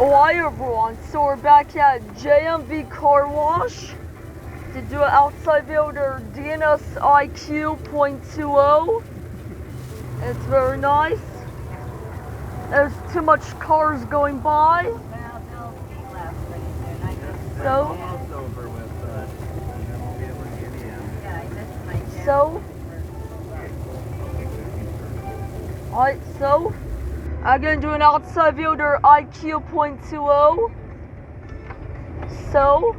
Alright everyone, so we're back at JMV Car Wash to do an outside view of their DNS IQ 0.20. It's very nice. There's too much cars going by. So, alright, so I'm gonna do an outside view of their IQ 0.20. So,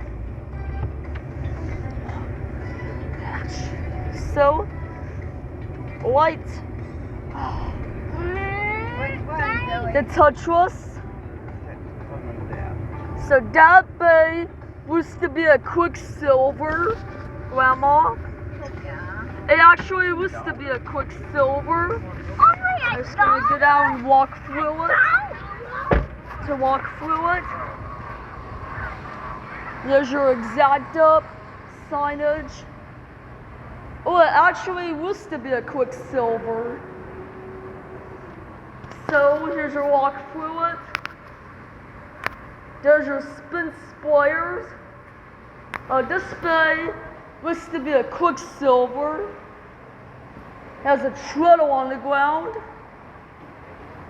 light the touchless. So that bay used to be a quicksilver, Grandma. It actually used to be a quicksilver. I'm just gonna get out and walk through it. There's your exact up signage. Oh, it actually used to be a quicksilver. So here's your walk through it. There's your spin spliers. This bay used to be a quicksilver. Has a treadle on the ground.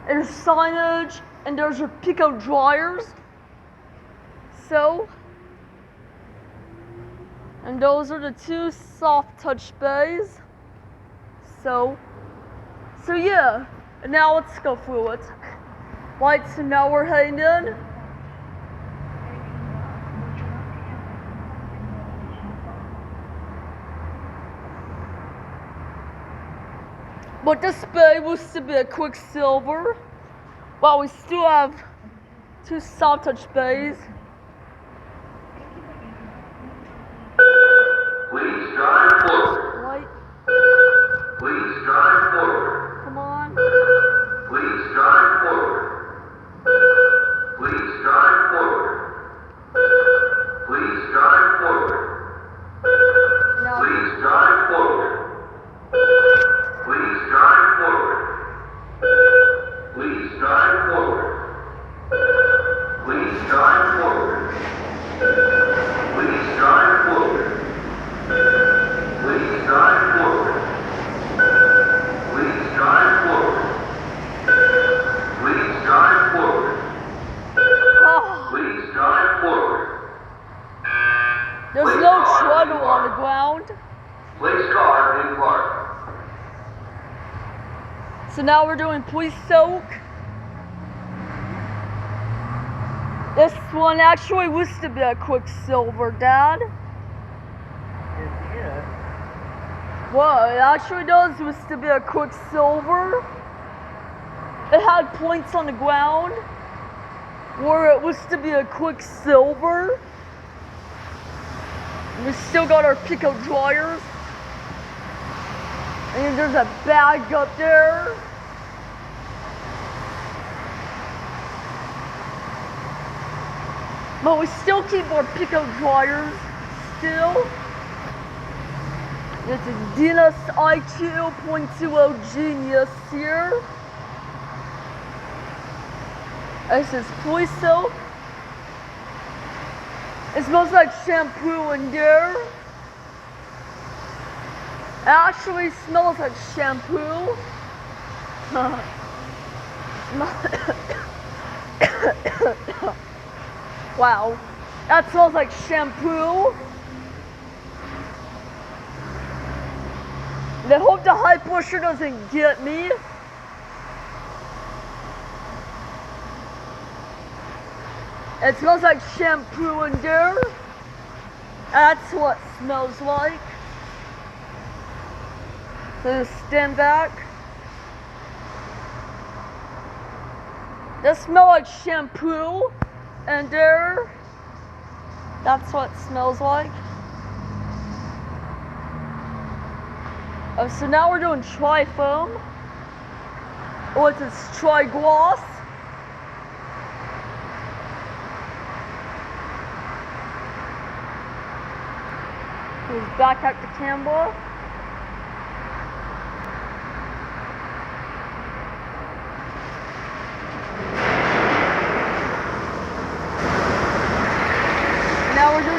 There's signage, and there's your Pico dryers. And those are the two soft touch bays. So yeah. And now let's go through it. Right, so now we're heading in. But this bay used to be a quicksilver. Well, we still have two soft touch bays. Please drive forward. Right. Please drive forward. Come on. Please drive forward. Please drive forward. Please drive forward. No. Please drive forward. Please drive forward. Please drive forward. Please drive forward. Please drive forward. Please drive forward. Please drive forward. Please drive forward. Oh, Please drive forward. there's no treadle on the ground. Place car in park. So now we're doing please soak. This one actually used to be a quicksilver, Dad. Well, it actually does used to be a quicksilver. It had points on the ground where it used to be a quicksilver. We still got our Pico dryers. And there's a bag up there. But we still keep our Pico dryers still. This is DNS IQ 0.20 Genius here. This is Police soap. It smells like shampoo in there. It actually smells like shampoo. Wow, that smells like shampoo. And I hope the high pusher doesn't get me. It smells like shampoo in there. That's what it smells like. So just stand back. That smells like shampoo in there. That's what it smells like. So now we're doing tri-foam. Oh, it's this tri-gloss. He's back at the camera.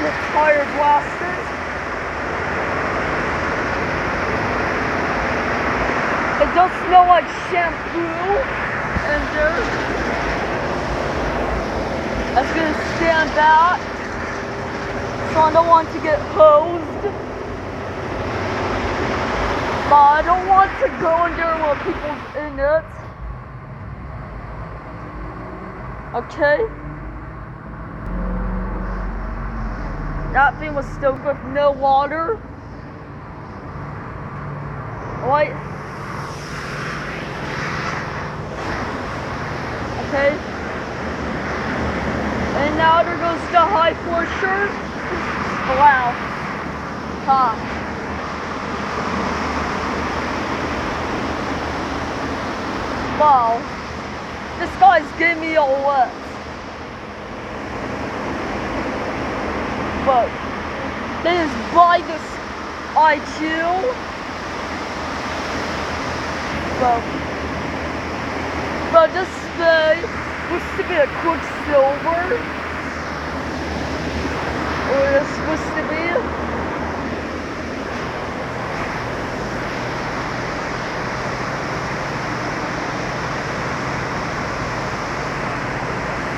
the tire blasters. It does smell like shampoo in there. That's gonna stand back, so I don't want to get hosed. But I don't want to go in there while people's in it. Okay. That thing was stoked with no water. Right. Okay. And now there goes the high pressure. Wow. Huh. Wow. This guy's getting me all wet. But they just buy this IQ. But this thing was supposed to be a quicksilver. Or it's supposed to be.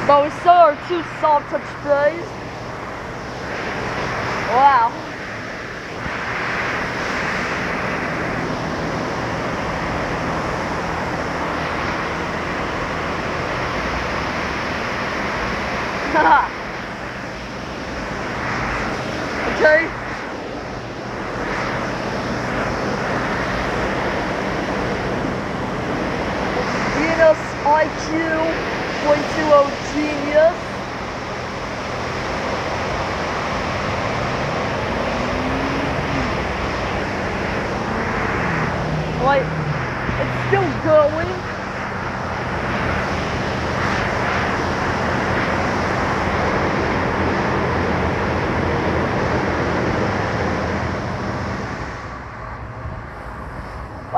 But we saw our two soft touch plays. Wow. Okay. Venus IQ 0.20 genius. Like, it's still going.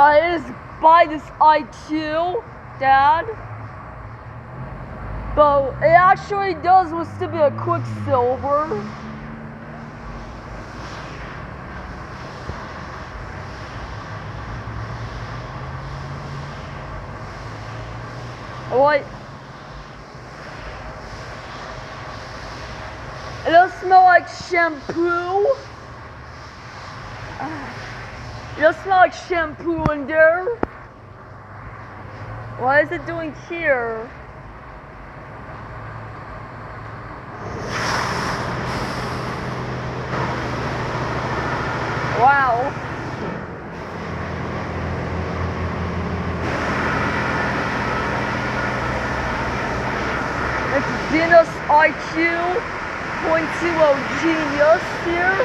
It is by this IQ, Dad. But it actually does was to be a quicksilver. What? It does smell like shampoo. It does smell like shampoo in there. What is it doing here? Wow. It's Venus IQ 0.20 genius here.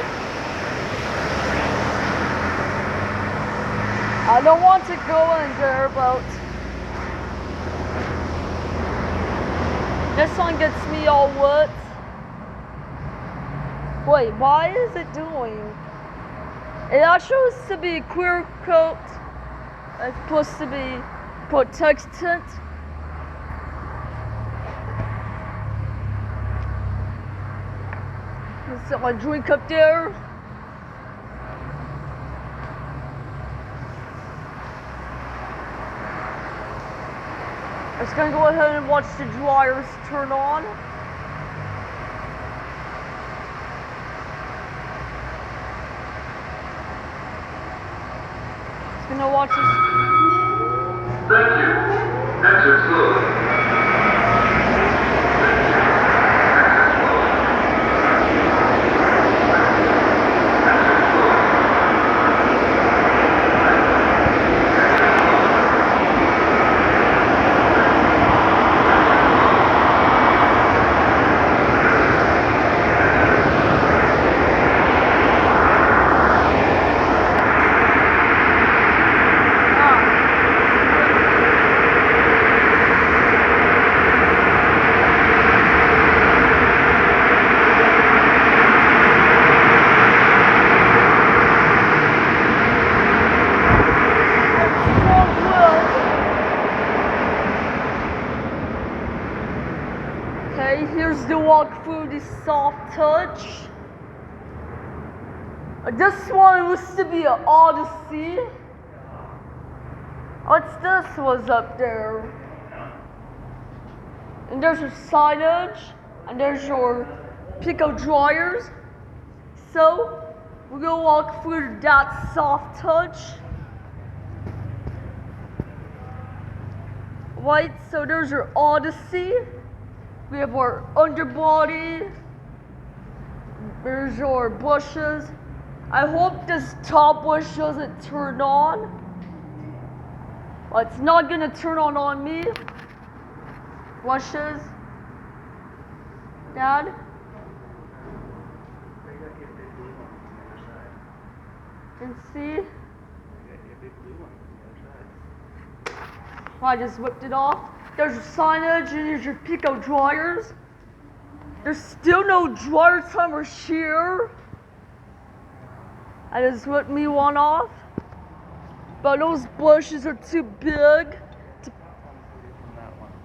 I don't want to go in there, but this one gets me all wet. Wait, why is it doing? It actually is to be clear coat. It's supposed to be protectant. Let's set my drink up there. I'm just gonna go ahead and watch the dryers turn on. Just gonna watch this. Thank you. Exit slowly. Okay, here's the walk through the soft touch. This one used to be an Odyssey. What's this was up there? And there's your signage, and there's your pico dryers. So, we're gonna walk through that soft touch. Right, so there's your Odyssey. We have our underbody. There's your bushes. I hope this top bush doesn't turn on. Well, it's not gonna turn on me. Bushes. Dad? And see? I just whipped it off. There's your signage and there's your pico dryers. There's still no dryer timer here. I just whipped me one off. But those bushes are too big.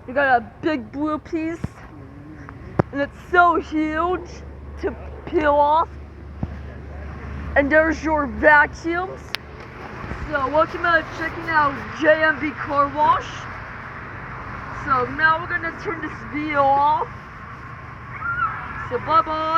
You got a big blue piece. And it's so huge to peel off. And there's your vacuums. So welcome to checking out JMV Car Wash. So now we're gonna turn this video off. So bye bye.